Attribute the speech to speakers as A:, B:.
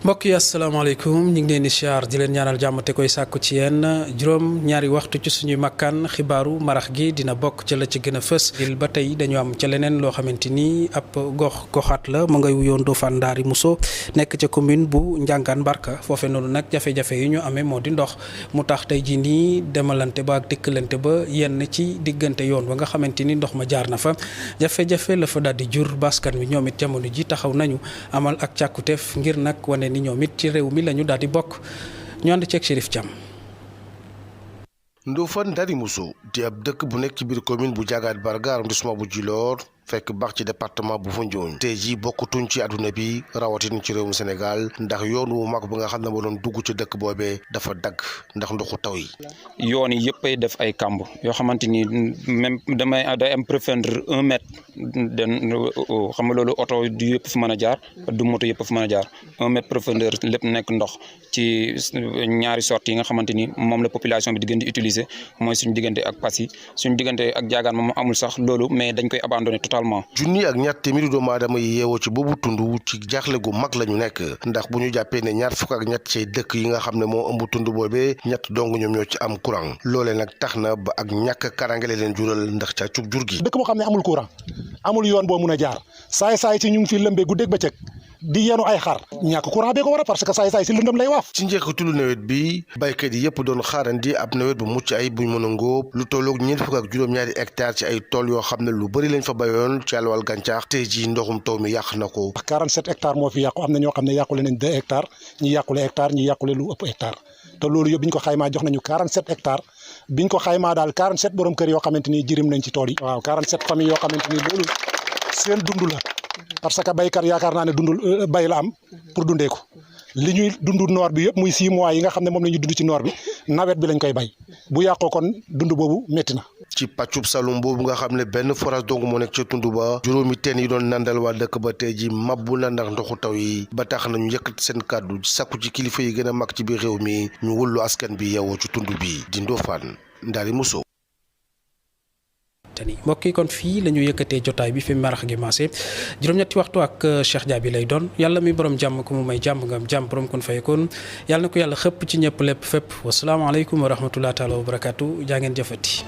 A: mbokk yi asalaamaaleykum ñu ngi leen di siyaar di leen ñaanal jàmm te koy sàkku ci yéen juróom ñaari waxtu ci suñuy makkaan xibaaru marax gi dina bokk ca la ci gën a fës ba tey dañu am ca leneen loo xamante ni ab goxaat la mu ngay wuyoon Ndofane Ndari Mousso nekk ca commune bu Ndiangane Barka foofe noonu nag jafe-jafe yi ñu amee moo di ndox mu tax tey jii nii demalante ba ak dikkalante ba yenn ci diggante yoon ba nga xamante ni ndox ma jaar na fa jafe-jafe la fa daal di jur baskan wi ñoom it jamono ji taxaw nañu amal ak càkkuteef ngir nag wane ni ñoom it ci réew mi lañu daal di bokk ñu ànd ceeg Chérif Thiam.
B: Ndofane Ndari Mousso di ab dëkk bu nekk ci biir commune bu Ndiangane Barka arrondissement bu Djilor fekk baax ci département bu Foundiougne tey jii bokkutuñ ci àdduna bi rawatina ci réewum Sénégal ndax yoon wu mag bi nga xam ne moo doon dugg ci dëkk boobee dafa dagg ndax ndoxu taw yi.
C: yoon yi yëpp ay def ay kàmb yoo xamante ni même day am profondeur 1 mètre den xam nga loolu oto du yëpp fi mën a jaar du moto yëpp fi mën a jaar 1 mètre profondeur lépp nekk ndox ci ñaari sorties yi nga xamante ni moom la population bi di gën di utiliser mooy suñu diggante ak Passy suñu diggante ak Diagane moom amul sax loolu mais dañ koy abandonné totalement.
B: junni ak ñaar téeméeri doomu aadama yi yeewoo ci boobu tund ci jaaxle gu mag la ñu nekk ndax bu ñu jàppee ne ñaar fukk ak ñett ci dëkk yi nga xam ne moo ëmb tund boobee ñett dong ñoom ñoo ci am courant loolee nag tax na ba ak ñàkk karangale leen jural ndax ca cug jur gi.
D: dëkk boo xam ne amul courant amul yoon boo mun a jaar saay-saay si ñu ngi fi lëmbee guddeeg bëccëg di yenu ay xar ñàkk courant bee ko war a parce que saay-saay si lëndëm lay waaf.
B: ci njeexitalu nawet bi baykat yi yëpp doon xaarandi ab nawet bu mucc ay buñ mën a ngóob lu tolloog ñeent fukk ak juróom-ñaari hectares ci ay tool yoo xam ne lu bëri lañ fa bayoon ci àlwal gàncax tey jii ndoxum taw mi yàq na ko.
D: 47 hectares moo fi yàqu am na ñoo xam ne yàqule nañ 2 hectares ñi yàqule hectare ñi yàqule lu ëpp hectare te loolu yëpp biñ ko xaymaa jox nañu 47 hectares biñ ko xaymaa daal 47 borom kër yoo xamante ni jirim nañ ci tool yi. waaw 47 familles yoo xamante ni loolu seen dund la parce que baykat yaakaar naa ne dundul bay la am pour dundee ko li ñuy dund noor bi yëpp muy 6 mois yi nga xam ne moom la ñuy dund ci noor bi nawet bi lañ koy bay bu yàqoo kon dund boobu métti na.
B: ci pàccub Saloum boobu nga xam ne benn forage dong moo nekk ca tund ba juróomi teen yi doon nandal waa dëkk ba tey ji mabbu na ndax ndoxu taw yi ba tax nañu yëkkati seen kàddu sakku ci kilifa yi gën a mag ci biir réew mi ñu wëllu askan bi yeewoo ci tund bi di Ndofane Ndari Mousso.
A: mbokk yi kon fii la ñu yëkkatee jotaay bi fi marax gi maase juróom-ñetti waxtu ak Cheikh Diaby lay doon yàlla mi borom jàmm ko mu may jàmm nga am jàmm borom kon fayekoon yàlla na ko yàlla xëpp ci ñëpp lépp fépp wasalaamaaleykum wa rahmatulah taala wa barakaatu jaa ngeen jëfati.